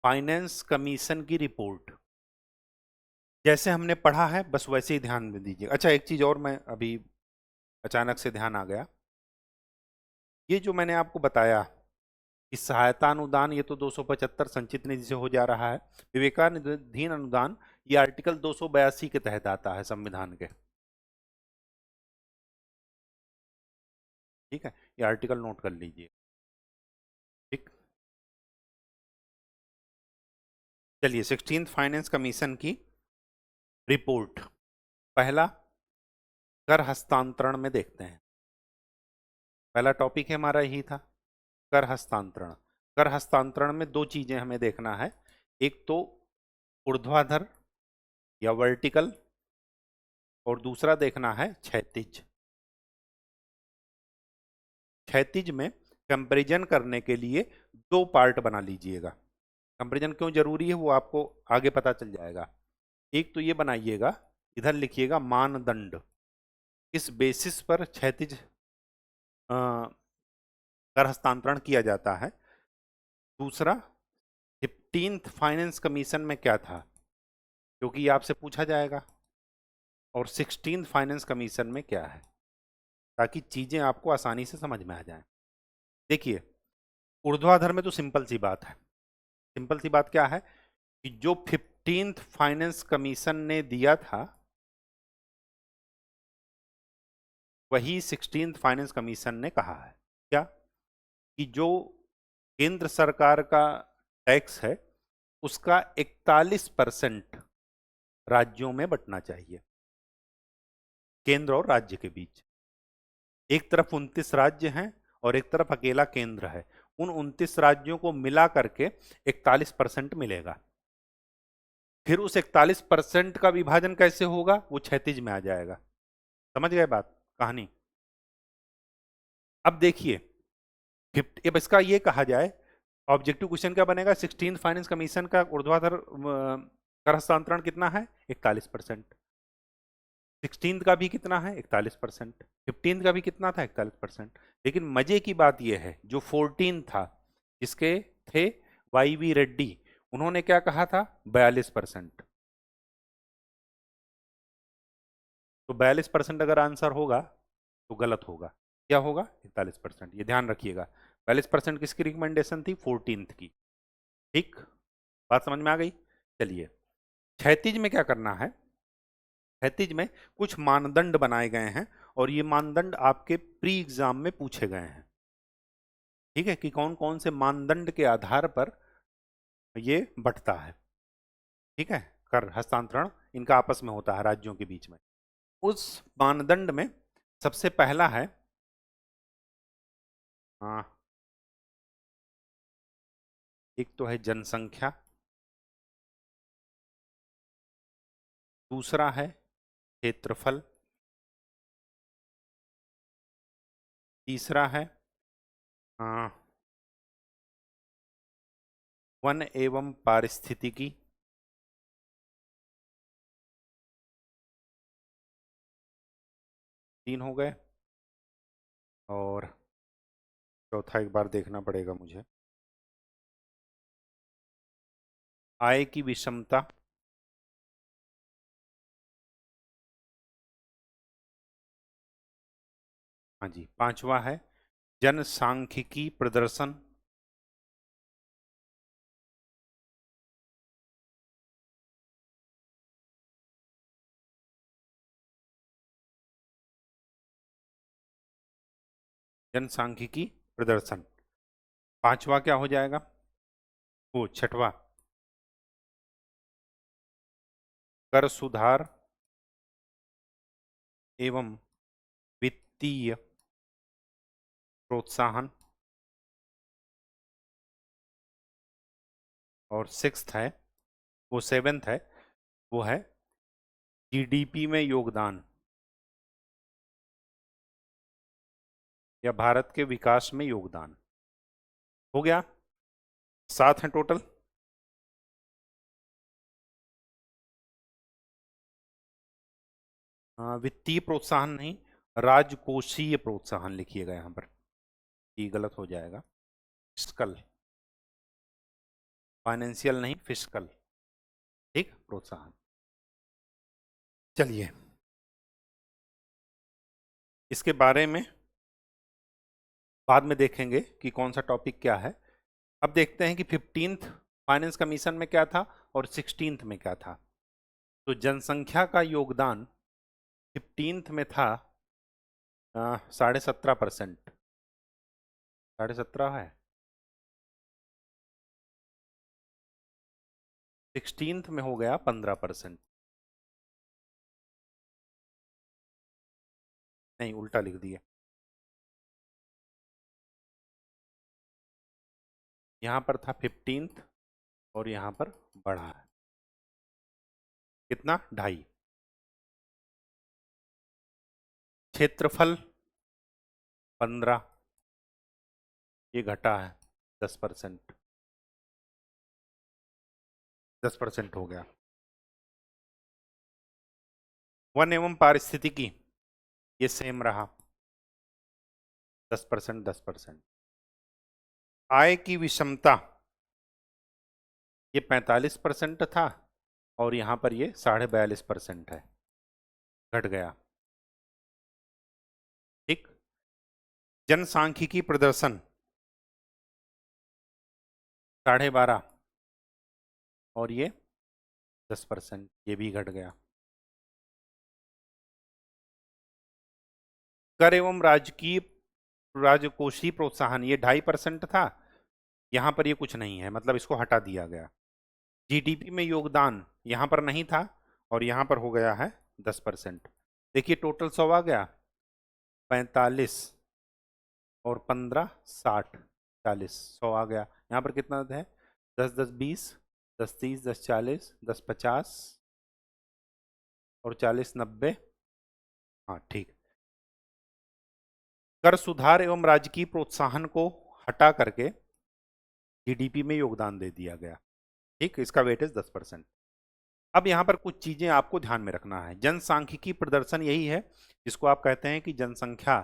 फाइनेंस कमीशन की रिपोर्ट। जैसे हमने पढ़ा है बस वैसे ही ध्यान में दीजिए। अच्छा, एक चीज और मैं अभी अचानक से ध्यान आ गया, ये जो मैंने आपको बताया कि सहायता अनुदान ये तो 275 संचित निधि से हो जा रहा है, विवेकाधीन अनुदान ये आर्टिकल 282 के तहत आता है संविधान के। ठीक है, ये आर्टिकल नोट कर लीजिए। ठीक, चलिए 16th फाइनेंस कमीशन की रिपोर्ट, पहला कर हस्तांतरण में देखते हैं। पहला टॉपिक है हमारा यही था, कर हस्तांतरण। कर हस्तांतरण में दो चीजें हमें देखना है, एक तो ऊर्ध्वाधर या वर्टिकल, और दूसरा देखना है क्षैतिज। क्षैतिज में कंपैरिजन करने के लिए दो पार्ट बना लीजिएगा। कंपैरिजन क्यों जरूरी है वो आपको आगे पता चल जाएगा। एक तो ये बनाइएगा, इधर लिखिएगा मानदंड, इस बेसिस पर क्षैतिज कर हस्तांतरण किया जाता है। दूसरा, 15th फाइनेंस कमीशन में क्या था, क्योंकि ये आपसे पूछा जाएगा, और 16th फाइनेंस कमीशन में क्या है, ताकि चीजें आपको आसानी से समझ में आ जाएं। देखिए, ऊर्ध्वाधर में तो सिंपल सी बात है। सिंपल सी बात क्या है कि जो 15th फाइनेंस कमीशन ने दिया था वही 16th फाइनेंस कमीशन ने कहा है। क्या? कि जो केंद्र सरकार का टैक्स है उसका 41% राज्यों में बंटना चाहिए, केंद्र और राज्य के बीच। एक तरफ 29 राज्य हैं और एक तरफ अकेला केंद्र है, उन 29 राज्यों को मिला करके 41% मिलेगा। फिर उस 41% का विभाजन कैसे होगा, वो क्षैतिज में आ जाएगा। समझ गए बात, कहानी? अब देखिए, अब इसका ये कहा जाए, ऑब्जेक्टिव क्वेश्चन क्या बनेगा, 16th फाइनेंस कमीशन का ऊर्ध्वाधर कर हस्तांतरण कितना है, 41%। 16th का भी कितना है, 41%। 15th का भी कितना था, 41%। लेकिन मजे की बात यह है, जो 14 था, जिसके थे वाई वी रेड्डी, उन्होंने क्या कहा था, 42%। तो 42% अगर आंसर होगा तो गलत होगा। क्या होगा, 41%। ये ध्यान रखिएगा, 42% किसकी रिकमेंडेशन थी, 14th की। ठीक, बात समझ में आ गई? चलिए, क्षैतिज में क्या करना है, क्षैतिज में कुछ मानदंड बनाए गए हैं और ये मानदंड आपके प्री एग्जाम में पूछे गए हैं। ठीक है, कि कौन कौन से मानदंड के आधार पर ये बढ़ता है। ठीक है, कर हस्तांतरण इनका आपस में होता है राज्यों के बीच में। उस मानदंड में सबसे पहला है, हाँ, एक तो है जनसंख्या, दूसरा है क्षेत्रफल, तीसरा है हाँ, वन एवं पारिस्थितिकी, तीन हो गए, और चौथा एक बार देखना पड़ेगा मुझे, आय की विषमता, हाँ जी, पांचवा है जनसांख्यिकी प्रदर्शन, जनसांख्यिकी प्रदर्शन। पांचवा क्या हो जाएगा, वो छठवा, कर सुधार एवं वित्तीय प्रोत्साहन। और सिक्स्थ है, वो सेवेंथ है, वो है जीडीपी में योगदान या भारत के विकास में योगदान। हो गया, 7 हैं टोटल। वित्तीय प्रोत्साहन नहीं, राजकोषीय प्रोत्साहन लिखिएगा यहाँ पर, ये गलत हो जाएगा। फिस्कल, फाइनेंशियल नहीं, फिस्कल, ठीक, प्रोत्साहन। चलिए इसके बारे में बाद में देखेंगे कि कौन सा टॉपिक क्या है। अब देखते हैं कि 15th फाइनेंस कमीशन में क्या था और 16th में क्या था। तो जनसंख्या का योगदान 15th में था 17.5%, 17.5 है। 16th में हो गया 15%, नहीं उल्टा लिख दिया, यहां पर था 15th और यहां पर बढ़ा है कितना, 2.5। क्षेत्रफल 15, ये घटा है 10%, 10% हो गया। वन एवं पारिस्थितिकी ये सेम रहा 10%, 10%। आय की विषमता ये 45% था और यहां पर ये 42.5% है, घट गया, ठीक। जनसांख्यिकी प्रदर्शन 12.5 और ये 10%, ये भी घट गया। कर एवं राजकोषीय प्रोत्साहन ये 2.5% था, यहां पर ये कुछ नहीं है, मतलब इसको हटा दिया गया। जीडीपी में योगदान यहां पर नहीं था और यहां पर हो गया है 10%। देखिए टोटल 100 आ गया, 45 और 15 60 40, 100 आ गया। यहाँ पर कितना है, 10 10 20, 10 30, 10 40, 10 50 और 40 90, हाँ ठीक। कर सुधार एवं राजकीय प्रोत्साहन को हटा करके जीडीपी में योगदान दे दिया गया, ठीक, इसका वेटेज 10%। अब यहाँ पर कुछ चीजें आपको ध्यान में रखना है। जनसांख्यिकी प्रदर्शन यही है जिसको आप कहते हैं कि जनसंख्या,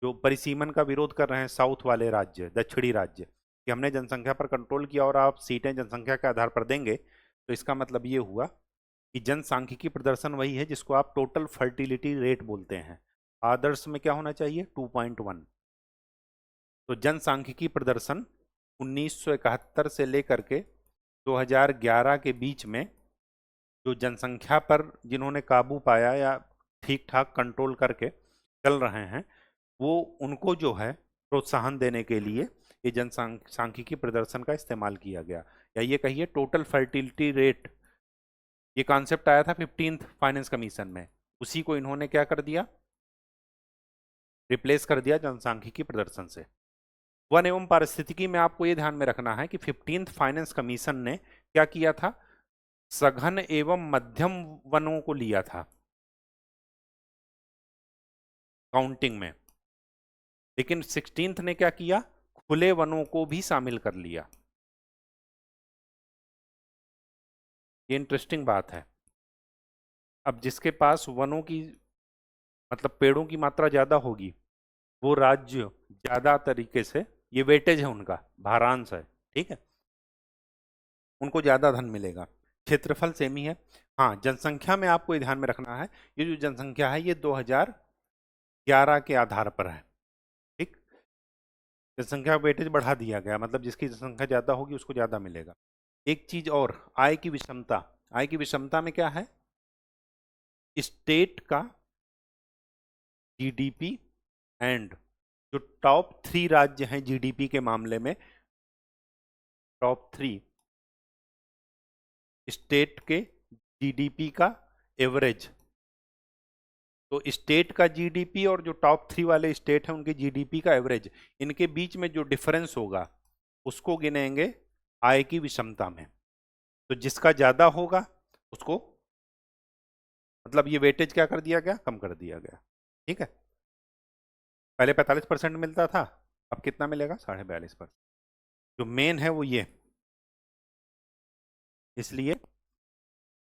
जो परिसीमन का विरोध कर रहे हैं साउथ वाले राज्य, दक्षिणी राज्य, कि हमने जनसंख्या पर कंट्रोल किया और आप सीटें जनसंख्या के आधार पर देंगे, तो इसका मतलब ये हुआ कि जनसांख्यिकी प्रदर्शन वही है जिसको आप टोटल फर्टिलिटी रेट बोलते हैं। आदर्श में क्या होना चाहिए, 2.1। तो जनसांख्यिकी प्रदर्शन 1971 से लेकर के 2011 के बीच में जो जनसंख्या पर जिन्होंने काबू पाया या ठीक ठाक कंट्रोल करके चल रहे हैं, वो उनको जो है प्रोत्साहन देने के लिए ये जनसांख्यिकी प्रदर्शन का इस्तेमाल किया गया, या ये कहिए टोटल फर्टिलिटी रेट। ये कॉन्सेप्ट आया था 15th फाइनेंस कमीशन में, उसी को इन्होंने क्या कर दिया, रिप्लेस कर दिया जनसांख्यिकी प्रदर्शन से। वन एवं पारिस्थितिकी में आपको ये ध्यान में रखना है कि 15th फाइनेंस कमीशन ने क्या किया था, सघन एवं मध्यम वनों को लिया था काउंटिंग में, लेकिन 16th ने क्या किया, खुले वनों को भी शामिल कर लिया। ये इंटरेस्टिंग बात है। अब जिसके पास वनों की मतलब पेड़ों की मात्रा ज्यादा होगी, वो राज्य ज्यादा तरीके से, ये वेटेज है उनका, भारांश है, ठीक है, उनको ज्यादा धन मिलेगा। क्षेत्रफल सेम ही है। हाँ, जनसंख्या में आपको ये ध्यान में रखना है, ये जो जनसंख्या है ये 2011 के आधार पर है, ठीक। जनसंख्या वेटेज बढ़ा दिया गया, मतलब जिसकी जनसंख्या ज्यादा होगी उसको ज्यादा मिलेगा। एक चीज और, आय की विषमता। आय की विषमता में क्या है, स्टेट का जीडीपी एंड जो टॉप 3 राज्य हैं जीडीपी के मामले में, टॉप 3 स्टेट के जीडीपी का एवरेज, तो स्टेट का जीडीपी और जो टॉप 3 वाले स्टेट हैं उनके जीडीपी का एवरेज, इनके बीच में जो डिफरेंस होगा उसको गिनेंगे आय की विषमता में। तो जिसका ज्यादा होगा उसको, मतलब ये वेटेज क्या कर दिया गया, कम कर दिया गया। ठीक है, पहले 45% मिलता था, अब कितना मिलेगा, 42.5%। जो मेन है वो ये, इसलिए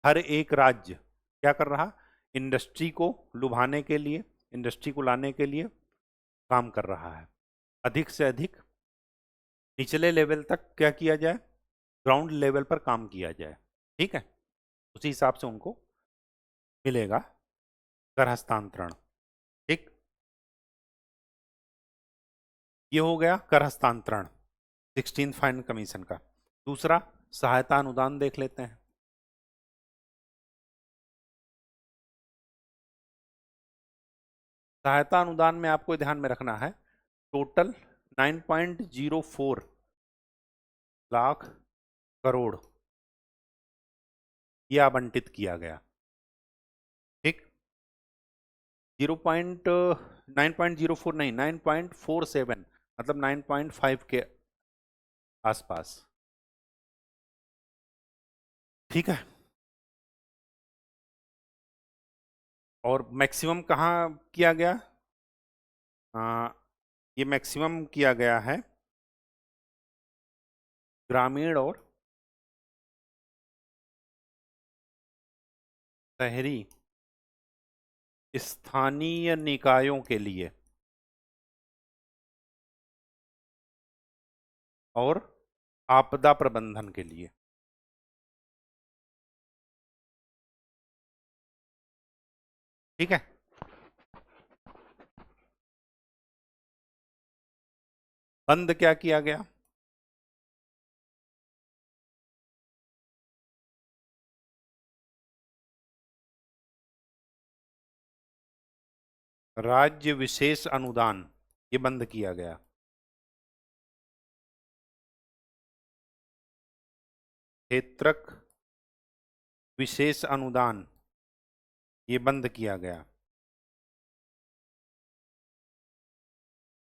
हर एक राज्य क्या कर रहा, इंडस्ट्री को लुभाने के लिए, इंडस्ट्री को लाने के लिए काम कर रहा है। अधिक से अधिक निचले लेवल तक क्या किया जाए, ग्राउंड लेवल पर काम किया जाए। ठीक है, उसी हिसाब से उनको मिलेगा कर हस्तांतरण। ठीक, ये हो गया कर हस्तांतरण 16th फाइनेंस कमीशन का। दूसरा सहायता अनुदान देख लेते हैं। सहायता अनुदान में आपको ध्यान में रखना है, टोटल 9.04 लाख करोड़ ये आवंटित किया गया। ठीक, 9.04 नहीं, 9.47, मतलब 9.5 के आसपास। ठीक है, और मैक्सिमम कहाँ किया गया, आ, ये मैक्सिमम किया गया है ग्रामीण और शहरी स्थानीय निकायों के लिए और आपदा प्रबंधन के लिए। ठीक है, बंद क्या किया गया, राज्य विशेष अनुदान ये बंद किया गया। क्षेत्रक विशेष अनुदान ये बंद किया गया।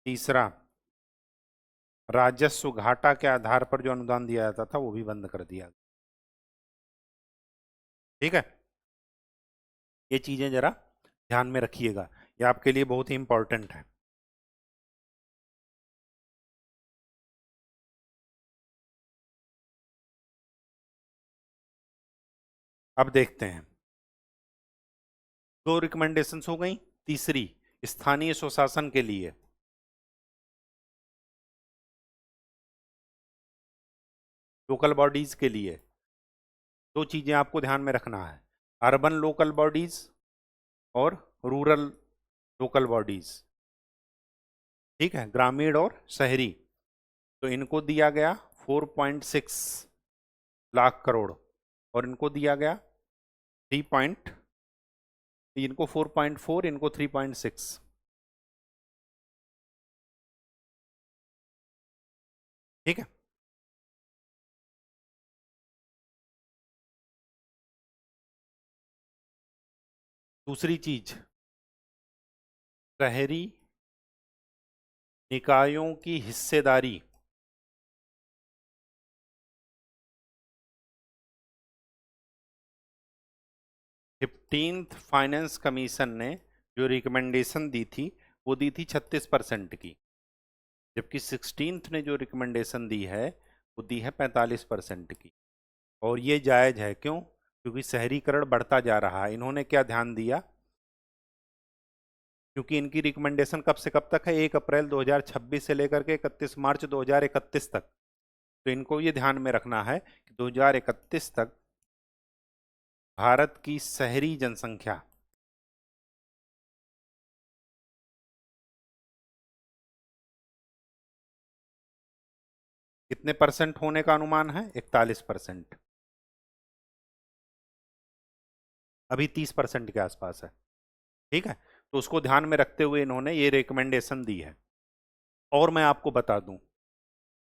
तीसरा, राजस्व घाटा के आधार पर जो अनुदान दिया जाता था वो भी बंद कर दिया गया। ठीक है, ये चीजें जरा ध्यान में रखिएगा, ये आपके लिए बहुत ही इंपॉर्टेंट है। अब देखते हैं, दो रिकमेंडेशंस हो गई। तीसरी, स्थानीय स्वशासन के लिए लोकल बॉडीज के लिए दो चीजें आपको ध्यान में रखना है, अर्बन लोकल बॉडीज और रूरल लोकल बॉडीज। ठीक है, ग्रामीण और शहरी, तो इनको दिया गया 4.6 लाख करोड़ और इनको दिया गया 3 इनको 4.4, इनको 3.6। ठीक है, दूसरी चीज, शहरी निकायों की हिस्सेदारी 15th फाइनेंस कमीशन ने जो रिकमेंडेशन दी थी वो दी थी 36% की, जबकि 16th ने जो रिकमेंडेशन दी है वो दी है 45% की। और ये जायज है, क्यों, क्योंकि शहरीकरण बढ़ता जा रहा है। इन्होंने क्या ध्यान दिया, क्योंकि इनकी रिकमेंडेशन कब से कब तक है, 1 अप्रैल 2026 से लेकर के 31 मार्च 2031 तक। तो इनको ये ध्यान में रखना है कि 2031 तक भारत की शहरी जनसंख्या कितने परसेंट होने का अनुमान है, 41%। अभी 30% के आसपास है। ठीक है, तो उसको ध्यान में रखते हुए इन्होंने ये रिकमेंडेशन दी है। और मैं आपको बता दूं,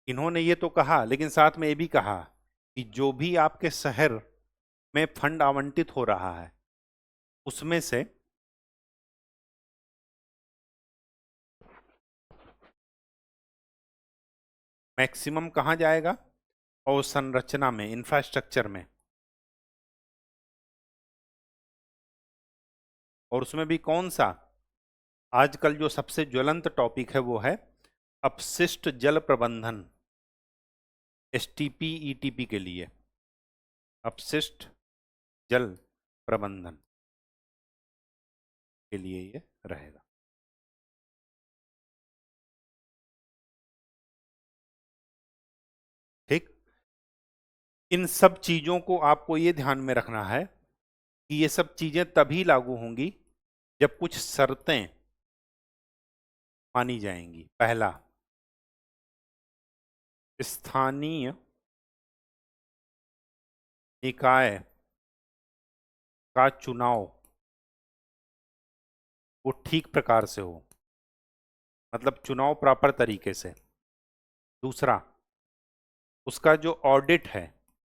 इन्होंने ये तो कहा, लेकिन साथ में ये भी कहा कि जो भी आपके शहर में फंड आवंटित हो रहा है उसमें से मैक्सिमम कहाँ जाएगा, अवसंरचना में, इंफ्रास्ट्रक्चर में। और उसमें भी कौन सा, आजकल जो सबसे ज्वलंत टॉपिक है वो है अपशिष्ट जल प्रबंधन, एसटीपी ईटीपी के लिए, अपशिष्ट जल प्रबंधन के लिए ये रहेगा। ठीक, इन सब चीजों को आपको ये ध्यान में रखना है कि ये सब चीजें तभी लागू होंगी जब कुछ शर्तें मानी जाएंगी। पहला, स्थानीय निकाय का चुनाव वो ठीक प्रकार से हो, मतलब चुनाव प्रॉपर तरीके से। दूसरा, उसका जो ऑडिट है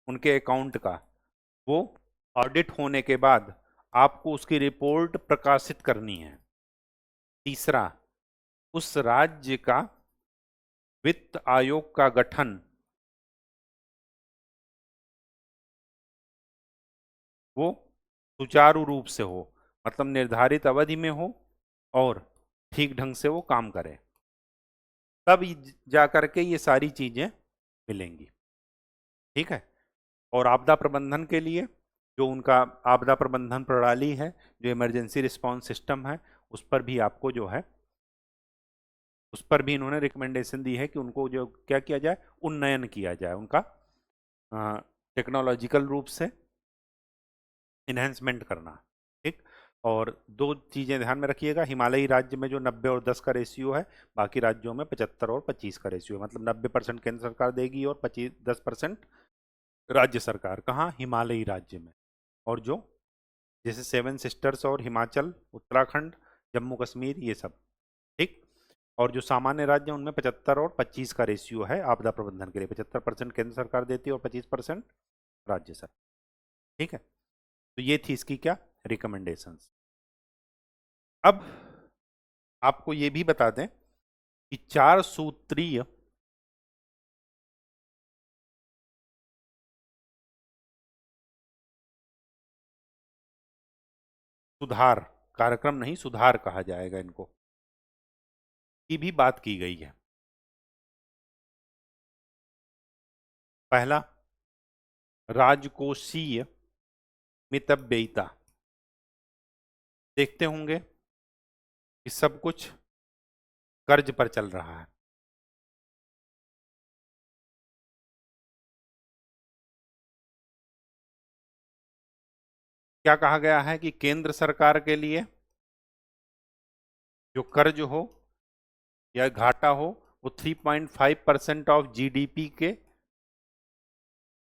उनके अकाउंट का, वो ऑडिट होने के बाद आपको उसकी रिपोर्ट प्रकाशित करनी है। तीसरा, उस राज्य का वित्त आयोग का गठन वो सुचारू रूप से हो, मतलब निर्धारित अवधि में हो और ठीक ढंग से वो काम करे, तब जा करके ये सारी चीजें मिलेंगी। ठीक है। और आपदा प्रबंधन के लिए जो उनका आपदा प्रबंधन प्रणाली है, जो इमरजेंसी रिस्पांस सिस्टम है, उस पर भी आपको जो है, उस पर भी इन्होंने रिकमेंडेशन दी है कि उनको जो क्या किया जाए, उन्नयन किया जाए, उनका टेक्नोलॉजिकल रूप से इन्हेंसमेंट करना। ठीक। और दो चीजें ध्यान में रखिएगा, हिमालयी राज्य में जो 90 और 10 का रेशियो है, बाकी राज्यों में 75 और 25 का रेशियो है, मतलब 90% केंद्र सरकार देगी और 10% राज्य सरकार। कहाँ? हिमालयी राज्य में। और जो जैसे सेवन सिस्टर्स और हिमाचल, उत्तराखंड, जम्मू कश्मीर, ये सब। ठीक। और जो सामान्य राज्य हैं उनमें 75 और 25 का रेशियो है आपदा प्रबंधन के लिए, 75% केंद्र सरकार देती है और 25% राज्य सरकार। ठीक है। तो ये थी इसकी क्या, रिकमेंडेशंस। अब आपको ये भी बता दें कि 4 सूत्रीय सुधार कार्यक्रम, नहीं सुधार कहा जाएगा इनको, की भी बात की गई है। पहला, राजकोषीय मितव्ययिता। देखते होंगे कि सब कुछ कर्ज पर चल रहा है। क्या कहा गया है कि केंद्र सरकार के लिए जो कर्ज हो या घाटा हो वो 3.5% ऑफ जीडीपी के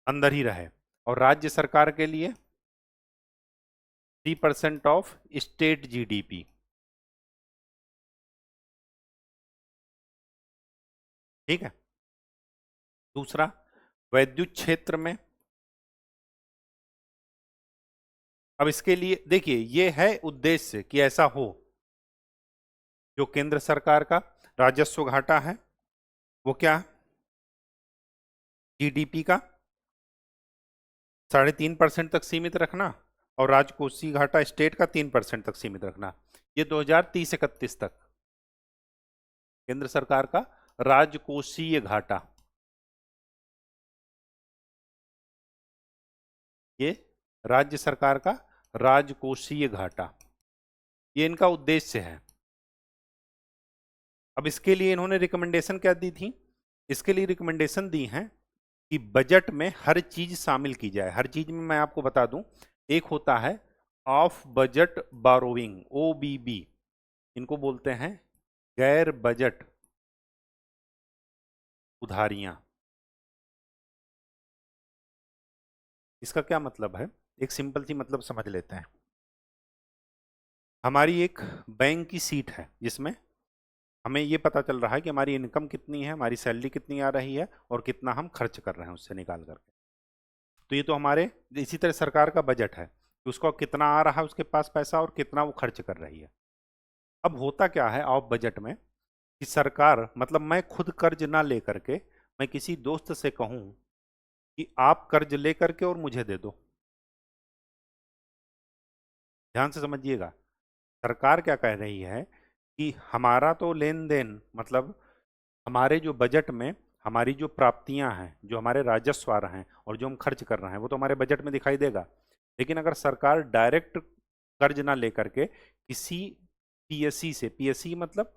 अंदर ही रहे, और राज्य सरकार के लिए 3% ऑफ स्टेट जीडीपी। ठीक है। दूसरा, वैद्युत क्षेत्र में, अब इसके लिए देखिए ये है उद्देश्य कि ऐसा हो, जो केंद्र सरकार का राजस्व घाटा है वो क्या, जीडीपी का 3.5% तक सीमित रखना, और राजकोषीय घाटा स्टेट का 3% तक सीमित रखना। ये 2030-31 तक केंद्र सरकार का राजकोषीय घाटा, ये राज्य सरकार का राजकोषीय घाटा, ये इनका उद्देश्य है। अब इसके लिए इन्होंने रिकमेंडेशन क्या दी थी, इसके लिए रिकमेंडेशन दी है कि बजट में हर चीज शामिल की जाए। हर चीज में मैं आपको बता दूं, एक होता है ऑफ बजट बारोइंग, ओबीबी, इनको बोलते हैं गैर बजट उधारियां। इसका क्या मतलब है, एक सिंपल सी मतलब समझ लेते हैं। हमारी एक बैंक की सीट है जिसमें हमें ये पता चल रहा है कि हमारी इनकम कितनी है, हमारी सैलरी कितनी आ रही है और कितना हम खर्च कर रहे हैं उससे निकाल करके। तो ये तो हमारे, इसी तरह सरकार का बजट है कि उसको कितना आ रहा है उसके पास पैसा और कितना वो खर्च कर रही है। अब होता क्या है ऑफ बजट में कि सरकार, मतलब मैं खुद कर्ज ना ले करके मैं किसी दोस्त से कहूं कि आप कर्ज ले करके और मुझे दे दो। ध्यान से समझिएगा, सरकार क्या कह रही है कि हमारा तो लेन देन, मतलब हमारे जो बजट में हमारी जो प्राप्तियां हैं, जो हमारे राजस्व आ रहे हैं और जो हम खर्च कर रहे हैं, वो तो हमारे बजट में दिखाई देगा। लेकिन अगर सरकार डायरेक्ट कर्ज ना लेकर के किसी पीएससी से, पीएससी मतलब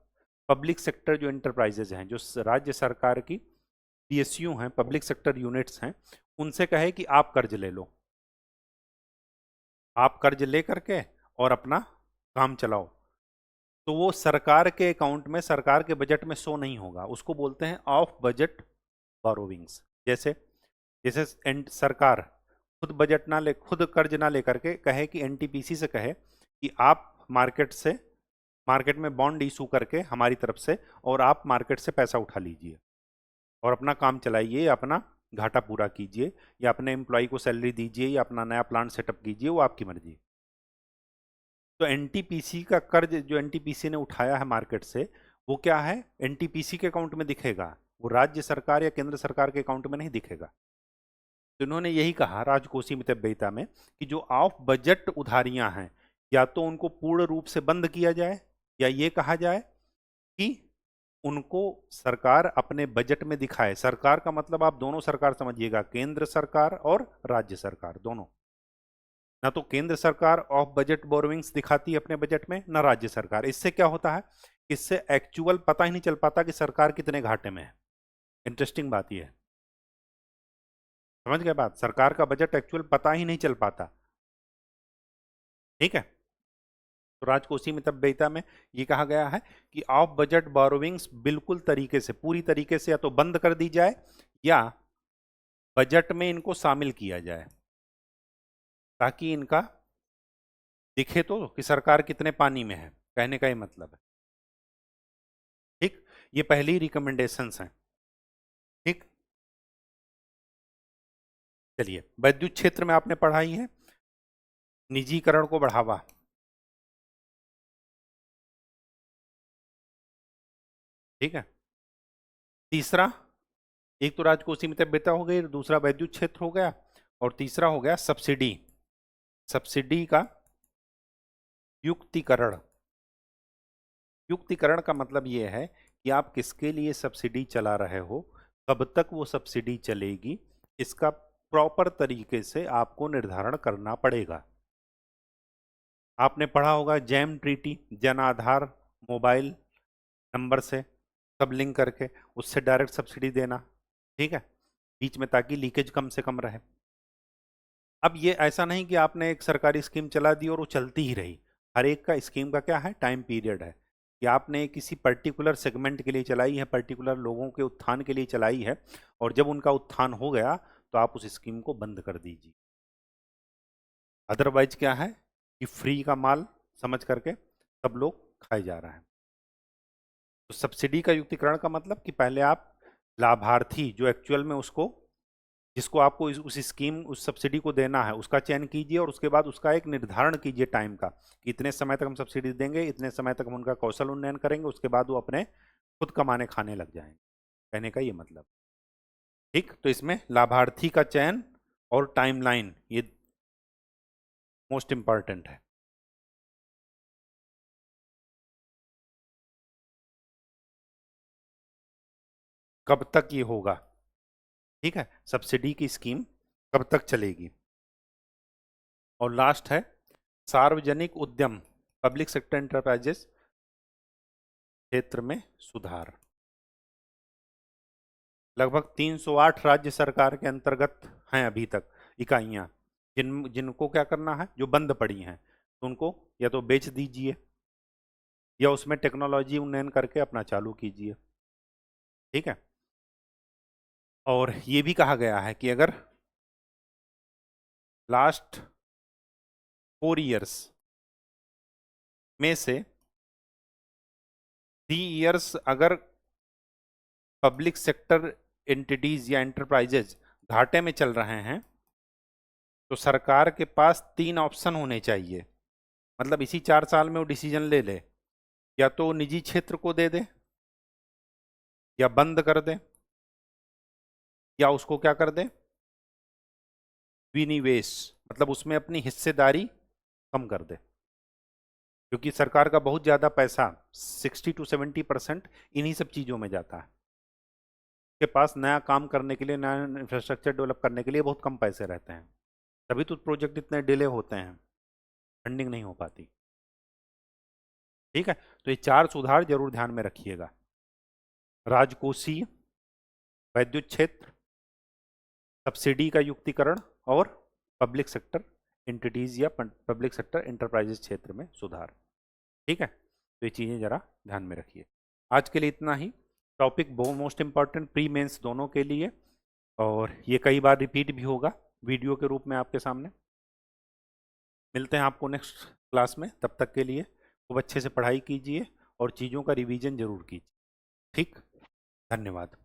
पब्लिक सेक्टर जो एंटरप्राइजेज हैं, जो राज्य सरकार की पीएसयू हैं, पब्लिक सेक्टर यूनिट्स हैं, उनसे कहे कि आप कर्ज ले लो, आप कर्ज ले करके और अपना काम चलाओ, तो वो सरकार के अकाउंट में, सरकार के बजट में शो नहीं होगा। उसको बोलते हैं ऑफ बजट बोरोविंग्स। जैसे जैसे सरकार खुद बजट ना ले, खुद कर्ज ना लेकर के कहे कि एनटीपीसी से कहे कि आप मार्केट से, मार्केट में बॉन्ड इशू करके हमारी तरफ से, और आप मार्केट से पैसा उठा लीजिए और अपना काम चलाइए, या अपना घाटा पूरा कीजिए, या अपने एम्प्लॉय को सैलरी दीजिए, या अपना नया प्लांट सेटअप कीजिए, वो आपकी मर्जी। तो एनटीपीसी का कर्ज जो एनटीपीसी ने उठाया है मार्केट से, वो क्या है, एनटीपीसी के अकाउंट में दिखेगा, वो राज्य सरकार या केंद्र सरकार के अकाउंट में नहीं दिखेगा। तो इन्होंने यही कहा राजकोषीय मितव्ययिता में कि जो ऑफ बजट उधारियां हैं, या तो उनको पूर्ण रूप से बंद किया जाए, या ये कहा जाए कि उनको सरकार अपने बजट में दिखाए। सरकार का मतलब आप दोनों सरकार समझिएगा, केंद्र सरकार और राज्य सरकार दोनों। ना तो केंद्र सरकार ऑफ बजट बोरोविंग्स दिखाती है अपने बजट में, ना राज्य सरकार। इससे क्या होता है, इससे एक्चुअल पता ही नहीं चल पाता कि सरकार कितने घाटे में है। इंटरेस्टिंग बात यह है, समझ गए बात, सरकार का बजट एक्चुअल पता ही नहीं चल पाता। ठीक है, तो राजकोषीय मितव्ययिता में ये कहा गया है कि ऑफ बजट बोरोविंग्स बिल्कुल तरीके से, पूरी तरीके से या तो बंद कर दी जाए, या बजट में इनको शामिल किया जाए, ताकि इनका दिखे तो कि सरकार कितने पानी में है, कहने का ये मतलब है। ठीक, ये पहली रिकमेंडेशंस हैं। ठीक, चलिए, विद्युत क्षेत्र में आपने पढ़ाई है निजीकरण को बढ़ावा। ठीक है, तीसरा, एक तो राजकोषीय मितव्ययिता हो गई, दूसरा विद्युत क्षेत्र हो गया, और तीसरा हो गया सब्सिडी। सब्सिडी का युक्तिकरण। युक्तिकरण का मतलब यह है कि आप किसके लिए सब्सिडी चला रहे हो, कब तक वो सब्सिडी चलेगी, इसका प्रॉपर तरीके से आपको निर्धारण करना पड़ेगा। आपने पढ़ा होगा jam treaty, Jan Aadhaar mobile number से सब लिंक करके उससे डायरेक्ट सब्सिडी देना। ठीक है, बीच में, ताकि लीकेज कम से कम रहे। अब ये ऐसा नहीं कि आपने एक सरकारी स्कीम चला दी और वो चलती ही रही। हर एक का स्कीम का क्या है, टाइम पीरियड है, कि आपने किसी पर्टिकुलर सेगमेंट के लिए चलाई है, पर्टिकुलर लोगों के उत्थान के लिए चलाई है, और जब उनका उत्थान हो गया तो आप उस स्कीम को बंद कर दीजिए। अदरवाइज क्या है कि फ्री का माल समझ करके सब लोग खाए जा रहे हैं। तो सब्सिडी का युक्तिकरण का मतलब कि पहले आप लाभार्थी जो एक्चुअल में उसको, जिसको आपको उस स्कीम, उस सब्सिडी को देना है, उसका चयन कीजिए, और उसके बाद उसका एक निर्धारण कीजिए टाइम का, कि इतने समय तक हम सब्सिडी देंगे, इतने समय तक हम उनका कौशल उन्नयन करेंगे, उसके बाद वो अपने खुद कमाने खाने लग जाएंगे, कहने का ये मतलब। ठीक, तो इसमें लाभार्थी का चयन और टाइमलाइन ये मोस्ट इंपॉर्टेंट है। कब तक ये होगा, ठीक है, सब्सिडी की स्कीम कब तक चलेगी। और लास्ट है सार्वजनिक उद्यम, पब्लिक सेक्टर एंटरप्राइजेस क्षेत्र में सुधार। लगभग 308 राज्य सरकार के अंतर्गत हैं अभी तक इकाइयां, जिनको क्या करना है, जो बंद पड़ी हैं, तो उनको या तो बेच दीजिए, या उसमें टेक्नोलॉजी उन्नयन करके अपना चालू कीजिए। ठीक है, और ये भी कहा गया है कि अगर लास्ट 4 ईयर्स में से 3 ईयर्स अगर पब्लिक सेक्टर एंटिटीज या एंटरप्राइजेज घाटे में चल रहे हैं, तो सरकार के पास 3 ऑप्शन होने चाहिए। मतलब इसी 4 साल में वो डिसीजन ले ले, या तो निजी क्षेत्र को दे दे, या बंद कर दे, या उसको क्या कर दे, विनिवेश, मतलब उसमें अपनी हिस्सेदारी कम कर दे। क्योंकि सरकार का बहुत ज़्यादा पैसा 60 to 70% इन्हीं सब चीज़ों में जाता है। के पास नया काम करने के लिए, नया इंफ्रास्ट्रक्चर डेवलप करने के लिए बहुत कम पैसे रहते हैं, तभी तो प्रोजेक्ट इतने डिले होते हैं, फंडिंग नहीं हो पाती। ठीक है, तो ये 4 सुधार जरूर ध्यान में रखिएगा। राजकोषीय, वैद्युत क्षेत्र, सब्सिडी का युक्तिकरण और पब्लिक सेक्टर एंटिटीज या पब्लिक सेक्टर इंटरप्राइजेस क्षेत्र में सुधार। ठीक है, तो ये चीज़ें जरा ध्यान में रखिए। आज के लिए इतना ही। टॉपिक बहुत मोस्ट इंपॉर्टेंट प्री मेंस दोनों के लिए, और ये कई बार रिपीट भी होगा वीडियो के रूप में आपके सामने। मिलते हैं आपको नेक्स्ट क्लास में, तब तक के लिए खूब अच्छे से पढ़ाई कीजिए और चीज़ों का रिवीजन जरूर कीजिए। ठीक, धन्यवाद।